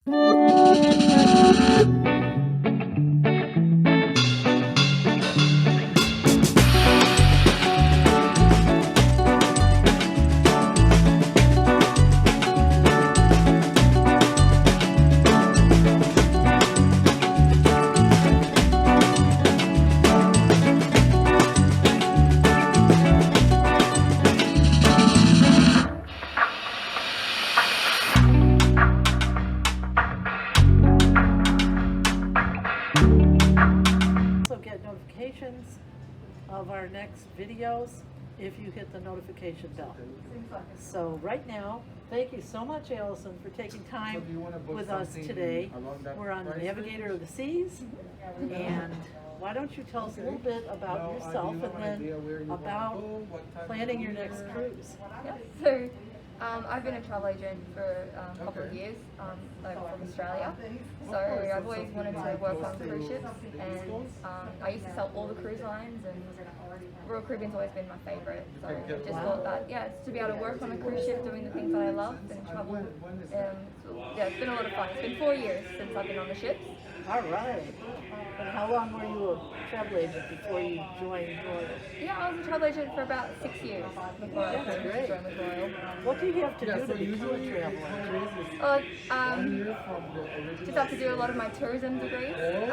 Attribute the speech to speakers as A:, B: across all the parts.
A: Get notifications of our next videos if you hit the notification bell. So right now, thank you so much, Allison, for taking time with us today. We're on the Navigator of the Seas, and why don't you tell us a little bit about yourself and then about planning your next cruise?
B: Yeah, so I've been a travel agent for a couple of years, like from Australia. So I've always wanted to work on cruise ships, and I used to sell all the cruise lines, and Royal Caribbean's always been my favourite. So I just thought that, it's to be able to work on a cruise ship doing the things that I love and travel. So, it's been a lot of fun. It's been 4 years since I've been on the ships.
A: All right. And how long were you a travel agent before you joined Royal?
B: Yeah, I was a travel agent for about 6 years before I
A: That's great.
B: joined with Royal.
A: What do you have to do to become a travel agent?
B: Just have to do a lot of my tourism degrees, so you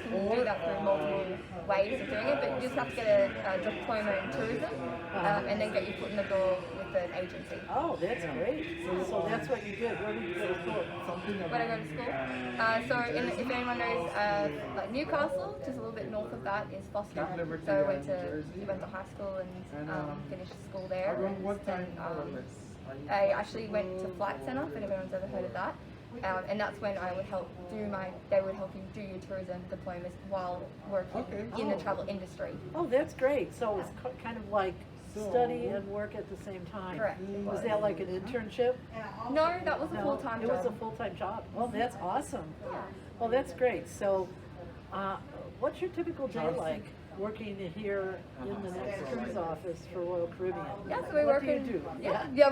B: can do that through multiple ways of doing it, but you just have to get a diploma in tourism, and then get your foot in the door with an agency.
A: Oh, that's great. So that's what you did. Where did you go to school?
B: When I go to school. If anyone knows, like Newcastle, just a little bit north of that is Foster. So I went to high school and finished school there. Then I actually went to Flight Centre, if anyone's ever heard of that. And that's when I would they would help you do your tourism diplomas while working in the travel industry.
A: Oh, that's great. So it's kind of like study and work at the same time.
B: Correct.
A: Was that like an internship?
B: No, that was a full-time job.
A: It was a full-time job. Well, that's awesome. Well, that's great. So, what's your typical day like working here in the next cruise office for Royal Caribbean?
B: Yeah, so we work
A: do you
B: in
A: do?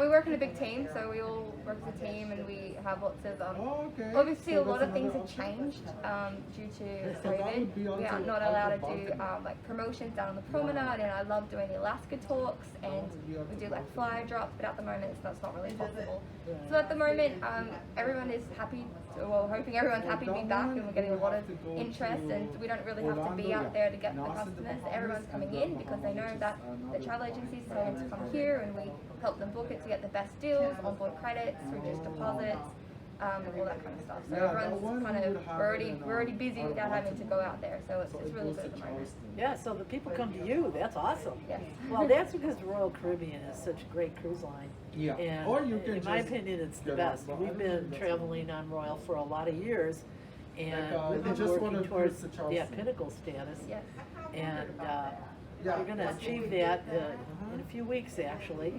B: we work in a big team, so we all work as a team, and we have lots of obviously a lot of things have changed due to COVID. We are not allowed to do like promotions down on the promenade, and I love doing the Alaska talks, and we do like flyer drops, but at the moment that's not really possible. So at the moment, everyone is happy. Hoping everyone's happy to be back, and we're getting a lot of interest, and we don't really have to be out there to get the customers. Everyone's coming in because they know that the travel agencies tell them to come here, and we help them book it to get the best deals, onboard credits, reduced deposits, all that kind of stuff. So everyone's kind of, we're already busy without having to go out there, so it's really good at the moment.
A: Yeah, so the people come to you. That's awesome.
B: Yes.
A: Well, that's because the Royal Caribbean is such a great cruise line.
C: Yeah.
A: And
C: Or you can
A: in my opinion, it's the best. We've been traveling on Royal for a lot of years, and we've been working towards that Pinnacle status.
B: Yes.
A: And we're going to achieve that in a few weeks, actually,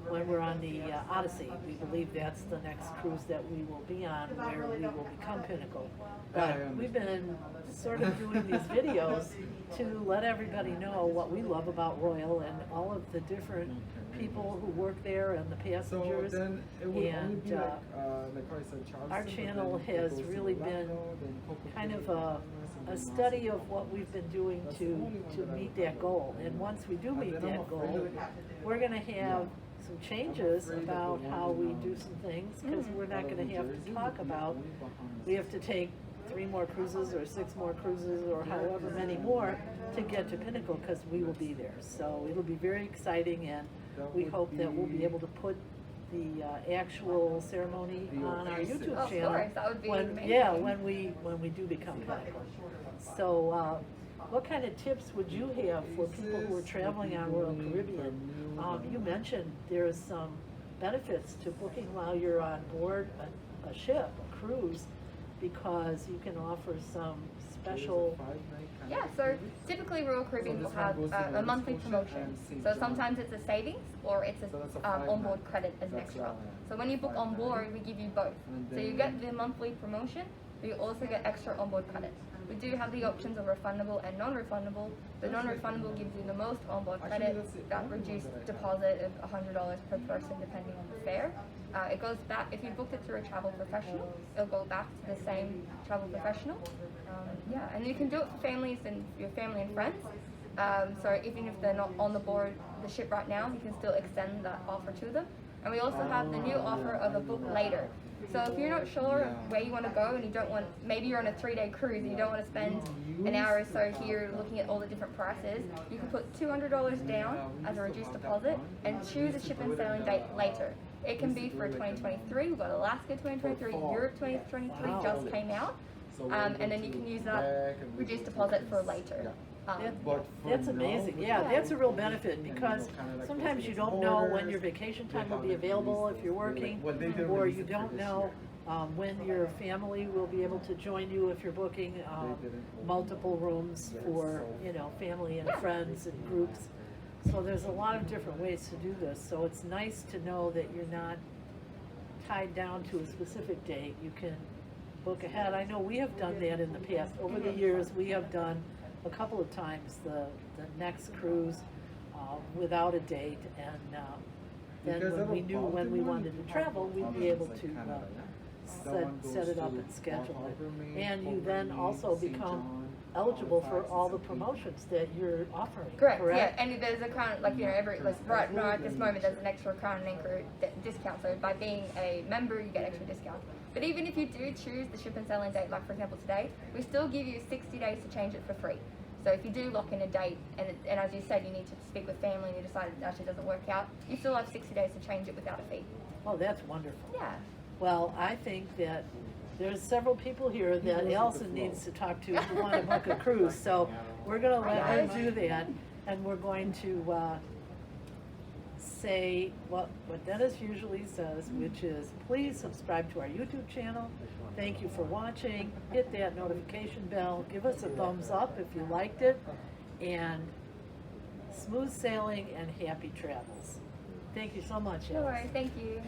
A: when we're on the Odyssey. We believe that's the next cruise that we will be on, where we will become Pinnacle. But we've been sort of doing these videos to let everybody know what we love about Royal and all of the different people who work there and the passengers. And our channel has really been kind of a study of what we've been doing to meet that goal. And once we do meet that goal, we're going to have some changes about how we do some things, because we're not going to have to talk about we have to take 3 more cruises or 6 more cruises or however many more to get to Pinnacle, because we will be there. So it'll be very exciting, and we hope that we'll be able to put the actual ceremony on our YouTube channel.
B: Of course, that would be amazing.
A: Yeah, when we do become Pinnacle. So what kind of tips would you have for people who are traveling on Royal Caribbean? You mentioned there's some benefits to booking while you're on board a ship, a cruise, because you can offer some special...
B: Yeah, so typically Royal Caribbean will have a monthly promotion. So sometimes it's a savings, or it's a onboard credit as an extra. So when you book on board, we give you both. So you get the monthly promotion, but you also get extra onboard credit. We do have the options of refundable and non-refundable. The non-refundable gives you the most onboard credit, that reduced deposit of $100 per person depending on the fare. It goes back, if you booked it through a travel professional, it'll go back to the same travel professional. Yeah, and you can do it for families and your family and friends. So even if they're not on the board, the ship right now, you can still extend that offer to them. And we also have the new offer of a book later. So if you're not sure where you want to go and you don't want, maybe you're on a 3-day cruise and you don't want to spend an hour or so here looking at all the different prices, you can put $200 down as a reduced deposit and choose a ship and sailing date later. It can be for 2023, we've got Alaska 2023, Europe 2023 just came out, and then you can use that reduced deposit for later.
A: That's amazing. Yeah, that's a real benefit because sometimes you don't know when your vacation time will be available if you're working, or you don't know when your family will be able to join you if you're booking multiple rooms for, you know, family and friends and groups. So there's a lot of different ways to do this. So it's nice to know that you're not tied down to a specific date. You can book ahead. I know we have done that in the past. Over the years, we have done a couple of times the next cruise without a date, and then when we knew when we wanted to travel, we'd be able to set it up and schedule it. And you then also become eligible for all the promotions that you're offering.
B: Correct? Yeah, and there's a crown, like, you know, right now at this moment there's an extra Crown and Anchor discount. So by being a member, you get extra discount. But even if you do choose the ship and sailing date, like for example today, we still give you 60 days to change it for free. So if you do lock in a date, and as you said, you need to speak with family and you decide it actually doesn't work out, you still have 60 days to change it without a fee.
A: Oh, that's wonderful.
B: Yeah.
A: Well, I think that there's several people here that Allison needs to talk to who want to book a cruise. So we're going to let her do that, and we're going to say what Dennis usually says, which is please subscribe to our YouTube channel. Thank you for watching. Hit that notification bell. Give us a thumbs up if you liked it. And smooth sailing and happy travels. Thank you so much, Allison.
B: No worries. Thank you.